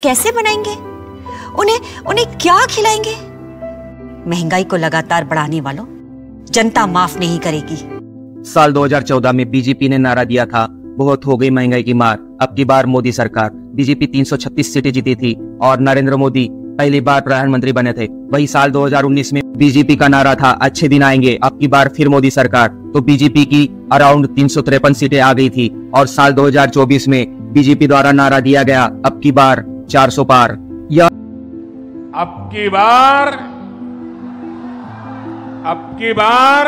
कैसे बनाएंगे? उन्हें उन्हें क्या खिलाएंगे? महंगाई को लगातार बढ़ाने वालों, जनता माफ नहीं करेगी। साल 2014 में बीजेपी ने नारा दिया था, बहुत हो गई महंगाई की मार, अब की बार मोदी सरकार। बीजेपी 336 सीटें जीती थी और नरेंद्र मोदी पहली बार प्रधानमंत्री बने थे। वही साल 2019 में बीजेपी का नारा था, अच्छे दिन आएंगे, अब की बार फिर मोदी सरकार। तो बीजेपी की अराउंड 353 सीटें आ गई थी और साल 2024 में बीजेपी द्वारा नारा दिया गया, अब की बार 400 पार। यह अब की बार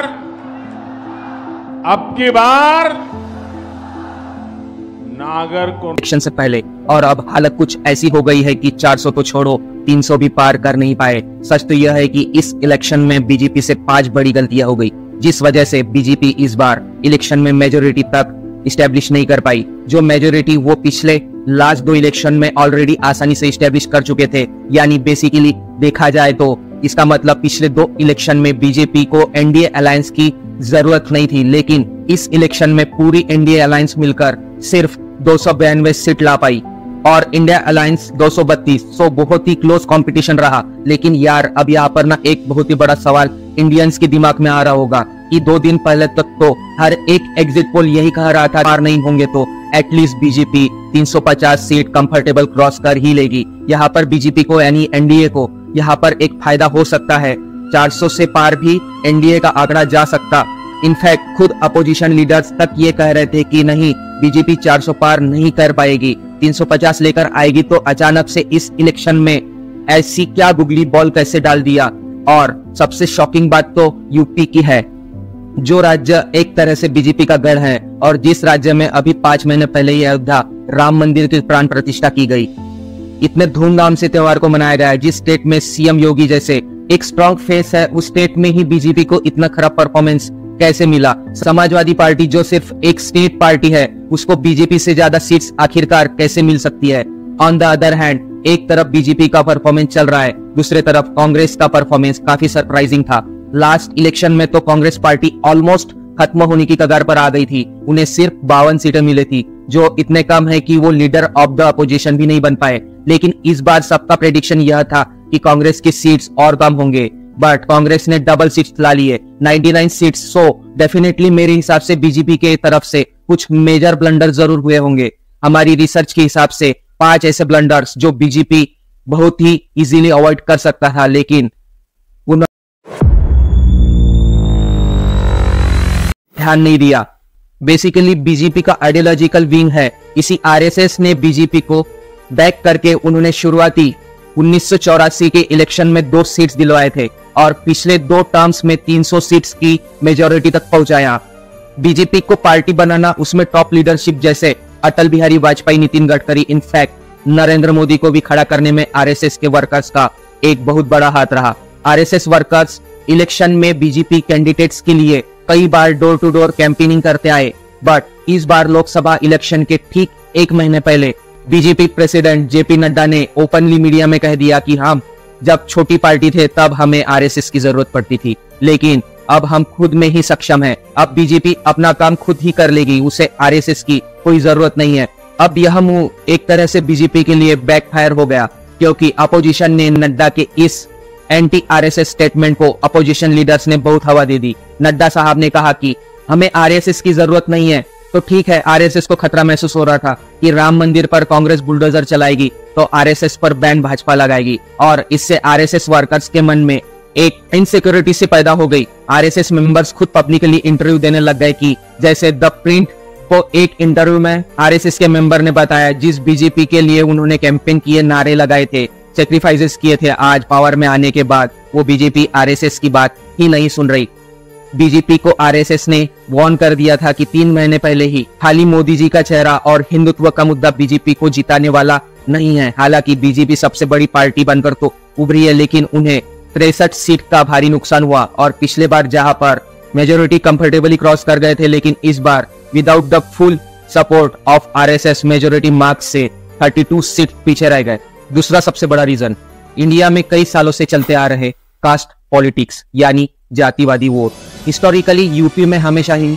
नागर को इलेक्शन से पहले और अब हालत कुछ ऐसी हो गई है कि 400 तो छोड़ो, 300 भी पार कर नहीं पाए। सच तो यह है कि इस इलेक्शन में बीजेपी से 5 बड़ी गलतियां हो गई, जिस वजह से बीजेपी इस बार इलेक्शन में मेजोरिटी तक इस्टेब्लिश नहीं कर पाई। जो मेजोरिटी वो पिछले लास्ट 2 इलेक्शन में ऑलरेडी आसानी से इस्टेब्लिश कर चुके थे। यानी बेसिकली देखा जाए तो इसका मतलब पिछले 2 इलेक्शन में बीजेपी को एनडीए अलायंस की जरूरत नहीं थी, लेकिन इस इलेक्शन में पूरी एनडीए अलायंस मिलकर सिर्फ 292 सीट ला पाई और इंडिया अलायंस 232। सो बहुत ही क्लोज कंपटीशन रहा। लेकिन यार अब यहाँ पर ना एक बहुत ही बड़ा सवाल इंडियंस के दिमाग में आ रहा होगा कि 2 दिन पहले तक तो हर एक एग्जिट पोल यही कह रहा था, पार नहीं होंगे तो at least BJP 350 seat comfortable cross कर ही लेगी। यहाँ पर बीजेपी को यानी एनडीए को यहाँ पर एक फायदा हो सकता है, 400 से पार भी एनडीए का आंकड़ा जा सकता। इनफैक्ट खुद अपोजिशन लीडर्स तक ये कह रहे थे कि नहीं, बीजेपी 400 पार नहीं कर पाएगी, 350 लेकर आएगी। तो अचानक से इस इलेक्शन में ऐसी क्या गुगली बॉल कैसे डाल दिया। और सबसे शॉकिंग बात तो यूपी की है, जो राज्य एक तरह से बीजेपी का गढ़ है और जिस राज्य में अभी 5 महीने पहले ही अयोध्या राम मंदिर की प्राण प्रतिष्ठा की गई, इतने धूमधाम से त्योहार को मनाया गया। जिस स्टेट में सीएम योगी जैसे एक स्ट्रॉन्ग फेस है, उस स्टेट में ही बीजेपी को इतना खराब परफॉर्मेंस कैसे मिला। समाजवादी पार्टी जो सिर्फ एक स्टेट पार्टी है, उसको बीजेपी से ज्यादा सीट्स आखिरकार कैसे मिल सकती है। ऑन द अदर हैंड एक तरफ बीजेपी का परफॉर्मेंस चल रहा है, दूसरे तरफ कांग्रेस का परफॉर्मेंस काफी सरप्राइजिंग था। लास्ट इलेक्शन में तो कांग्रेस पार्टी ऑलमोस्ट खत्म होने की कगार पर आ गई थी। उन्हें सिर्फ 52 सीटें मिली थी, जो इतने कम है कि वो लीडर ऑफ द अपोजिशन भी नहीं बन पाए। लेकिन इस बार सबका प्रेडिक्शन यह था कि कांग्रेस की सीट्स और कम होंगे, बट कांग्रेस ने डबल सीट्स ला लिए, 99 सीट्स। सो डेफिनेटली मेरे हिसाब से बीजेपी के तरफ से कुछ मेजर ब्लंडर जरूर हुए होंगे। हमारी रिसर्च के हिसाब से 5 ऐसे ब्लंडर्स जो बीजेपी बहुत ही इजीली अवॉइड कर सकता था, लेकिन ध्यान नहीं दिया। बेसिकली बीजेपी का आइडियोलॉजिकल विंग है, इसी आरएसएस ने बीजेपी को बैक करके उन्होंने शुरुआती 1984 के इलेक्शन में 2 सीट्स दिलवाए थे और पिछले 2 टर्म्स में 300 सीट्स की मेजॉरिटी तक पहुंचाया। बीजेपी को पार्टी बनाना, उसमें टॉप लीडरशिप जैसे अटल बिहारी वाजपेयी, नितिन गडकरी, इनफैक्ट नरेंद्र मोदी को भी खड़ा करने में आरएसएस के वर्कर्स का एक बहुत बड़ा हाथ रहा। आरएसएस वर्कर्स इलेक्शन में बीजेपी कैंडिडेट्स के लिए कई बार डोर टू डोर कैंपेनिंग करते आए, बट इस बार लोकसभा इलेक्शन के ठीक 1 महीने पहले बीजेपी प्रेसिडेंट जेपी नड्डा ने ओपनली मीडिया में कह दिया कि हम जब छोटी पार्टी थे तब हमें आरएसएस की जरूरत पड़ती थी, लेकिन अब हम खुद में ही सक्षम हैं। अब बीजेपी अपना काम खुद ही कर लेगी, उसे आरएसएस की कोई जरूरत नहीं है। अब यह मूव एक तरह से बीजेपी के लिए बैकफायर हो गया, क्योंकि अपोजिशन ने नड्डा के इस एंटी आरएसएस स्टेटमेंट को अपोजिशन लीडर्स ने बहुत हवा दे दी। नड्डा साहब ने कहा कि हमें आरएसएस की जरूरत नहीं है। तो ठीक है, आरएसएस को खतरा महसूस हो रहा था कि राम मंदिर पर कांग्रेस बुलडोजर चलाएगी तो आरएसएस पर बैन भाजपा लगाएगी, और इससे आरएसएस वर्कर्स के मन में एक इनसिक्योरिटी से पैदा हो गई। आरएसएस मेंबर्स खुद पब्लिकली इंटरव्यू देने लग गए कि जैसे द प्रिंट को एक इंटरव्यू में आरएसएस के मेंबर ने बताया, जिस बीजेपी के लिए उन्होंने कैंपेन किए, नारे लगाए थे, सेक्रीफाइसेस किए थे, आज पावर में आने के बाद वो बीजेपी आरएसएस की बात ही नहीं सुन रही। बीजेपी को आरएसएस ने वार्न कर दिया था कि 3 महीने पहले ही खाली मोदी जी का चेहरा और हिंदुत्व का मुद्दा बीजेपी को जिताने वाला नहीं है। हालांकि बीजेपी सबसे बड़ी पार्टी बनकर तो उभरी है, लेकिन उन्हें 63 सीट का भारी नुकसान हुआ। और पिछले बार जहां पर मेजोरिटी कंफर्टेबली क्रॉस कर गए थे, लेकिन इस बार without the full support of RSS majority marks से 32 सीट पीछे रह गए। दूसरा सबसे बड़ा रीजन, इंडिया में कई सालों से चलते आ रहे कास्ट पॉलिटिक्स यानी जातिवादी वोट। हिस्टोरिकली यूपी में हमेशा ही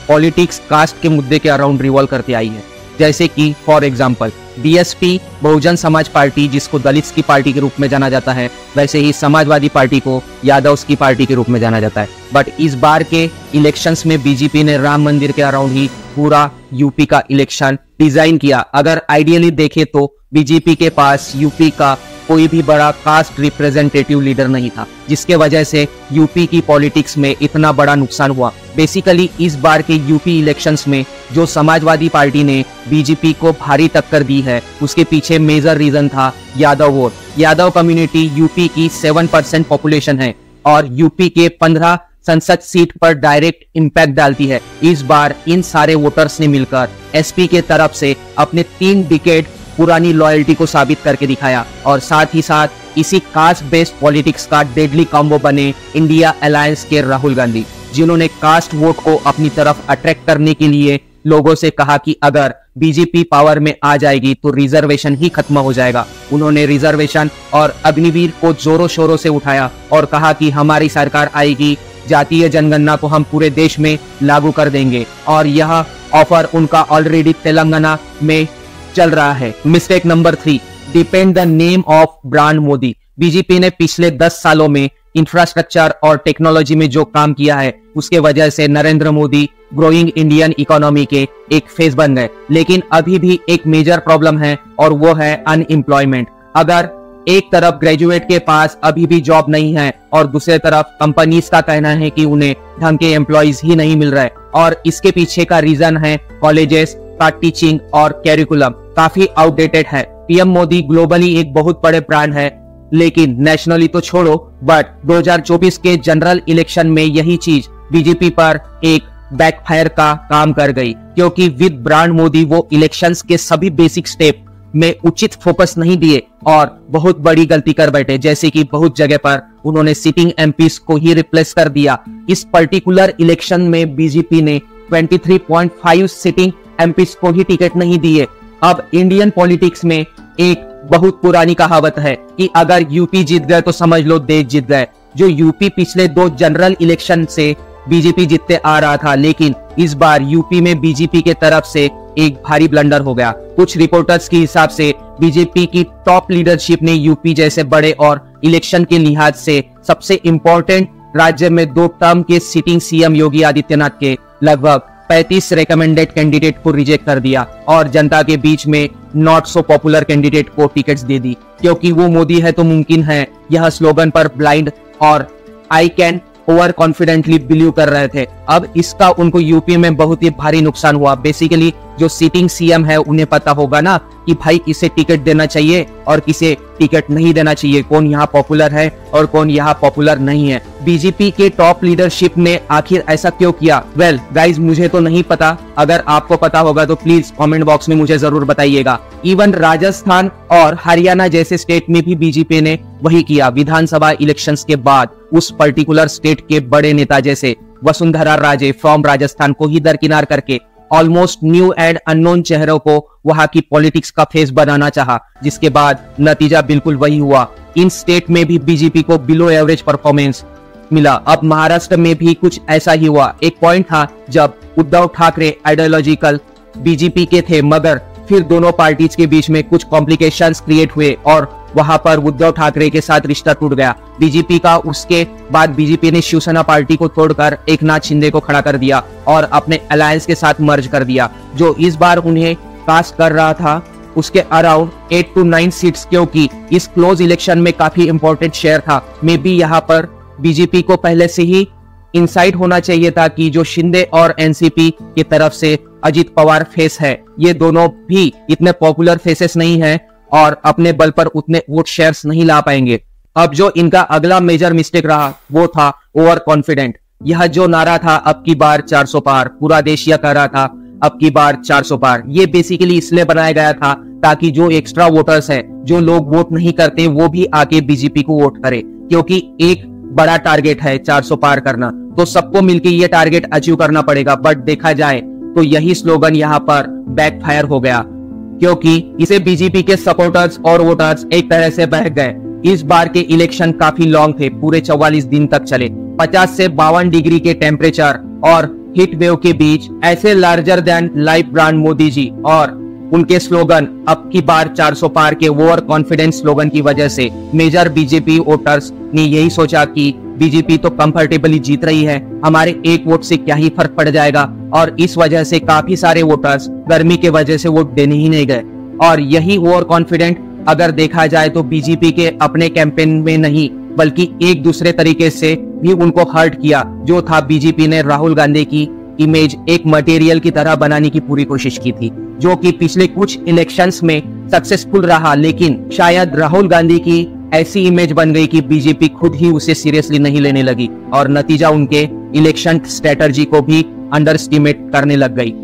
पॉलिटिक्स कास्ट के मुद्दे के अराउंड रिवॉल्व करती आई है। जैसे कि for example BSP Bahujan Samaj party, जिसको दलित की पार्टी के रूप में जाना जाता है, वैसे ही समाजवादी पार्टी को यादव की पार्टी के रूप में जाना जाता है। बट इस बार के इलेक्शंस में बीजेपी ने राम मंदिर के अराउंड ही पूरा यूपी का इलेक्शन डिजाइन किया। अगर आइडियली देखे तो बीजेपी के पास यूपी का कोई भी बड़ा कास्ट रिप्रेजेंटेटिव लीडर नहीं था, जिसके वजह से यूपी की पॉलिटिक्स में इतना बड़ा नुकसान हुआ। बेसिकली इस बार के यूपी इलेक्शंस में जो समाजवादी पार्टी ने बीजेपी को भारी टक्कर दी है, उसके पीछे मेजर रीजन था Yadav vote. Yadav community UP की 7% पॉपुलेशन है और यूपी के 15 संसद सीट पर डायरेक्ट इंपैक्ट डालती है। इस बार इन सारे वोटर्स ने मिलकर एसपी के तरफ से अपने 3 डिकेड पुरानी लॉयल्टी को साबित करके दिखाया और साथ ही साथ इसी कास्ट बेस्ड पॉलिटिक्स का डेडली कॉम्बो बने इंडिया अलायंस के राहुल गांधी, जिन्होंने कास्ट वोट को अपनी तरफ अट्रैक्ट करने के लिए लोगों से कहा कि अगर बीजेपी पावर में आ जाएगी तो रिजर्वेशन ही खत्म हो जाएगा। उन्होंने रिजर्वेशन और अग्निवीर को जोरों शोरों से उठाया और कहा कि हमारी सरकार आएगी, जातीय जनगणना को हम पूरे देश में लागू कर देंगे और यह ऑफर उनका ऑलरेडी तेलंगाना में चल रहा है। Mistake number 3, depend the name of brand Modi. BJP ने पिछले 10 सालों में इंफ्रास्ट्रक्चर और टेक्नोलॉजी में जो काम किया है, उसके वजह से Narendra Modi growing Indian economy के एक फेस बन गए। लेकिन अभी भी एक मेजर प्रॉब्लम है और वो है अनएम्प्लॉयमेंट। अगर एक तरफ ग्रेजुएट के पास अभी भी जॉब नहीं है और दूसरे तरफ कंपनीज का कहना है कि उन्हें ढंग के एम्प्लॉयज ही नहीं मिल रहे, और इसके पीछे का रीजन है कॉलेजेस का टीचिंग और कैरिकुलम काफी आउटडेटेड है। पीएम मोदी ग्लोबली एक बहुत बड़े ब्रांड है, लेकिन नेशनली तो छोड़ो, बट 2024 के जनरल इलेक्शन में यही चीज बीजेपी पर एक बैकफायर का काम कर गई, क्योंकि विद ब्रांड मोदी वो इलेक्शंस के सभी बेसिक स्टेप में उचित फोकस नहीं दिए और बहुत बड़ी गलती कर बैठे। जैसे कि बहुत जगह पर उन्होंने सिटिंग एमपीज को ही रिप्लेस कर दिया। इस पर्टिकुलर इलेक्शन में बीजेपी ने 23.5 सिटिंग एमपीज को ही टिकट नहीं दिए। अब इंडियन पॉलिटिक्स में एक बहुत पुरानी कहावत है कि अगर यूपी जीत गए तो समझ लो देश जीत गए। जो यूपी पिछले 2 जनरल इलेक्शन से बीजेपी जीतते आ रहा था, लेकिन इस बार यूपी में बीजेपी के तरफ से एक भारी ब्लंडर हो गया। कुछ रिपोर्टर्स के हिसाब से बीजेपी की टॉप लीडरशिप ने यूपी जैसे बड़े और इलेक्शन के लिहाज से सबसे इंपॉर्टेंट राज्य में 2 टर्म के सिटिंग सीएम योगी आदित्यनाथ के लगभग 35 रेकमेंडेड कैंडिडेट को रिजेक्ट कर दिया और जनता के बीच में नॉट सो पॉपुलर कैंडिडेट को टिकट्स दे दी, क्योंकि वो मोदी है तो मुमकिन है, यह स्लोगन पर ब्लाइंड और I can over confidently believe कर रहे थे। अब इसका उनको यूपी में बहुत ही भारी नुकसान हुआ। बेसिकली जो सिटिंग सीएम है उन्हें पता होगा ना कि भाई किसे टिकट देना चाहिए और किसे टिकट नहीं देना चाहिए, कौन यहाँ पॉपुलर है और कौन यहाँ पॉपुलर नहीं है। बीजेपी के टॉप लीडरशिप ने आखिर ऐसा क्यों किया? वेल गाइज, मुझे तो नहीं पता, अगर आपको पता होगा तो प्लीज कमेंट बॉक्स में मुझे जरूर बताइएगा। इवन राजस्थान और हरियाणा जैसे स्टेट में भी बीजेपी ने वही किया। विधानसभा इलेक्शंस के बाद उस पर्टिकुलर स्टेट के बड़े नेता जैसे वसुंधरा राजे फ्रॉम राजस्थान को ही दरकिनार करके ऑलमोस्ट न्यू एंड अननोन चेहरों को वहां की पॉलिटिक्स का फेस बनाना चाहा, जिसके बाद नतीजा बिल्कुल वही हुआ। इन स्टेट में भी बीजेपी को बिलो एवरेज परफॉर्मेंस मिला। अब महाराष्ट्र में भी कुछ ऐसा ही हुआ। एक पॉइंट था जब उद्धव ठाकरे आइडियोलॉजिकल बीजेपी के थे, मगर फिर दोनों पार्टीज के बीच में कुछ कॉम्प्लिकेशंस क्रिएट हुए और वहां पर उद्धव ठाकरे के साथ रिश्ता टूट गया बीजेपी का। उसके बाद बीजेपी ने शिवसेना पार्टी को तोड़कर एकनाथ शिंदे को खड़ा कर दिया और अपने अलायंस के साथ मर्ज कर दिया, जो इस बार उन्हें कास्ट कर रहा था उसके अराउंड 8 to 9 सीट्स, क्योंकि इस क्लोज इलेक्शन में काफी इंपॉर्टेंट शेयर था। मे बी यहाँ पर बीजेपी को पहले से ही इंसाइट होना चाहिए था कि जो शिंदे और एनसीपी की तरफ से अजित पवार फेस है, ये दोनों भी इतने पॉपुलर फेसेस नहीं हैं और अपने बल पर उतने वोट शेयर्स नहीं ला पाएंगे। अब जो इनका अगला मेजर मिस्टेक रहा वो था ओवर कॉन्फिडेंट। यह जो नारा था अब की बार 400 पार, पूरा देश यह कर रहा था अब की बार 400 पार, ये बेसिकली इसलिए बनाया गया था ताकि जो एक्स्ट्रा वोटर्स है, जो लोग वोट नहीं करते, वो भी आके बीजेपी को वोट करे, क्योंकि एक बड़ा टारगेट है 400 पार करना, तो सबको मिलकर ये टारगेट अचीव करना पड़ेगा। बट देखा जाए तो यही स्लोगन यहाँ पर बैकफायर हो गया, क्योंकि इसे बीजेपी के सपोर्टर्स और वोटर्स एक तरह से बहक गए। इस बार के इलेक्शन काफी लॉन्ग थे, पूरे 44 दिन तक चले। 50 से 52 डिग्री के टेम्परेचर और हीट वेव के बीच ऐसे larger than life brand Modi ji और उनके स्लोगन अब की बार 400 पार के ओवर कॉन्फिडेंस स्लोगन की वजह से मेजर बीजेपी वोटर्स ने यही सोचा कि बीजेपी तो कंफर्टेबली जीत रही है, हमारे एक वोट से क्या ही फर्क पड़ जाएगा, और इस वजह से काफी सारे वोटर्स गर्मी के वजह से वोट देने ही नहीं गए। और यही ओवर कॉन्फिडेंट अगर देखा जाए तो बीजेपी के अपने कैंपेन में नहीं बल्कि एक दूसरे तरीके से भी उनको हर्ट किया, जो था बीजेपी ने राहुल गांधी की इमेज एक मटेरियल की तरह बनाने की पूरी कोशिश की थी, जो कि पिछले कुछ इलेक्शंस में सक्सेसफुल रहा, लेकिन शायद राहुल गांधी की ऐसी इमेज बन गई कि बीजेपी खुद ही उसे सीरियसली नहीं लेने लगी और नतीजा उनके इलेक्शन स्ट्रेटजी को भी अंडर एस्टिमेट करने लग गई।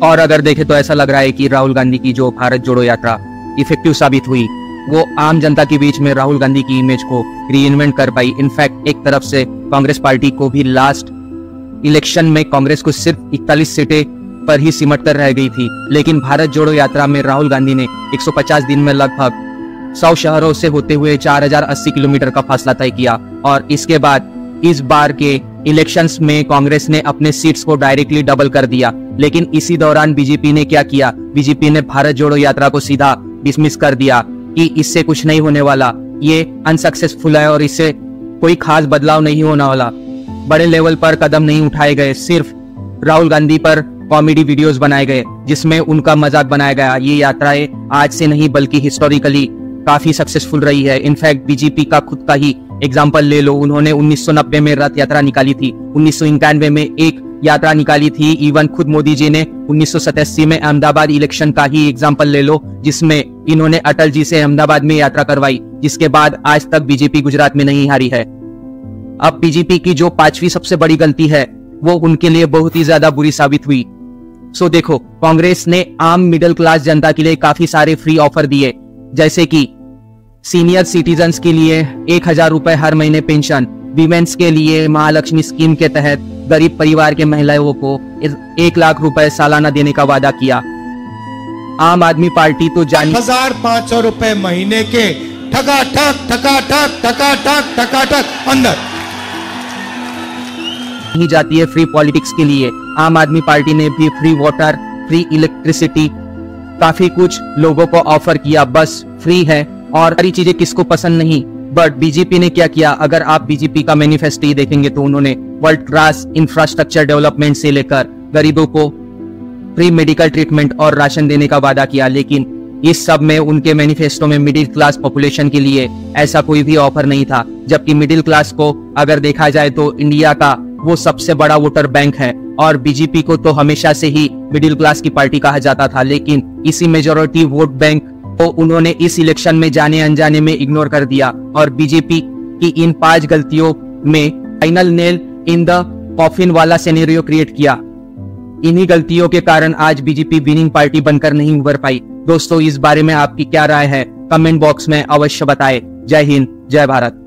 और अगर देखें तो ऐसा लग रहा है कि राहुल गांधी की जो भारत जोड़ो यात्रा इफेक्टिव साबित हुई, वो आम जनता के बीच में राहुल गांधी की इमेज को रीइन्वेंट कर पाई। इनफैक्ट एक तरफ से कांग्रेस पार्टी को भी लास्ट इलेक्शन में कांग्रेस को सिर्फ 41 सीटें पर ही सिमट कर रह गई थी, लेकिन भारत जोड़ो यात्रा में राहुल गांधी ने 150 दिन में लगभग 100 शहरों से होते हुए 4080 किलोमीटर का फासला तय किया। और इसके बाद इस बार के इलेक्शंस में कांग्रेस ने अपने सीट्स को डायरेक्टली डबल कर दिया, लेकिन इसी दौरान बीजेपी ने क्या किया, बीजेपी ने भारत जोड़ो यात्रा को सीधा डिसमिस कर दिया कि इससे कुछ नहीं होने वाला, ये अनसक्सेसफुल है और इससे कोई खास बदलाव नहीं होने वाला, बड़े लेवल पर कदम नहीं उठाए गए, सिर्फ राहुल गांधी पर कॉमेडी वीडियोस बनाए गए जिसमें उनका मजाक बनाया गया। ये यात्राएं आज से नहीं बल्कि हिस्टोरिकली काफी सक्सेसफुल रही है। इनफैक्ट बीजेपी का खुद का ही एग्जांपल ले लो, उन्होंने 1990 में रथ यात्रा निकाली थी, 1991 में एक यात्रा निकाली थी, इवन खुद मोदी जी ने 1987 में अहमदाबाद इलेक्शन का ही एग्जांपल ले लो, जिसमें इन्होंने अटल जी से अहमदाबाद में यात्रा करवाई, जिसके बाद आज तक बीजेपी गुजरात में नहीं हारी है। अब बीजेपी की जो 5वीं सबसे बड़ी गलती है वो उनके लिए बहुत ही ज्यादा बुरी साबित हुई। सो देखो, कांग्रेस ने आम मिडिल क्लास जनता के लिए काफी सारे फ्री ऑफर दिए, जैसे कि सीनियर सिटीजन्स के लिए 1000 रुपए हर महीने पेंशन, वीमेंस के लिए महालक्ष्मी स्कीम के तहत गरीब परिवार के महिलाओं को 1 लाख रुपए सालाना देने का वादा किया। आम आदमी पार्टी तो 1500 रुपए महीने के ठका ठक अंदर ही जाती है फ्री पॉलिटिक्स के लिए। आम आदमी पार्टी ने भी फ्री वाटर, फ्री इलेक्ट्रिसिटी, काफी कुछ लोगों को ऑफर किया, बस फ्री है और सारी चीजें किसको पसंद नहीं। बट बीजेपी ने क्या किया, अगर आप बीजेपी का मैनिफेस्टो ही देखेंगे तो उन्होंने वर्ल्ड क्लास इंफ्रास्ट्रक्चर डेवलपमेंट से लेकर गरीबों को फ्री मेडिकल ट्रीटमेंट और राशन देने का वादा किया, लेकिन इस सब में उनके मैनिफेस्टो में मिडिल क्लास पॉपुलेशन के लिए ऐसा कोई भी ऑफर नहीं था। जबकि मिडिल क्लास को अगर देखा जाए तो इंडिया का वो सबसे बड़ा वोटर बैंक है और बीजेपी को तो हमेशा से ही मिडिल क्लास की पार्टी कहा जाता था, लेकिन इसी मेजॉरिटी वोट बैंक को उन्होंने इस इलेक्शन में जाने अनजाने में इग्नोर कर दिया और बीजेपी की इन 5 गलतियों में final nail in the coffin वाला सिनेरियो क्रिएट किया। इन्हीं गलतियों के कारण आज बीजेपी विनिंग पार्टी बनकर नहीं उभर पाई। दोस्तों, इस बारे में आपकी क्या राय है, कमेंट बॉक्स में अवश्य बताएं। जय हिंद, जय भारत।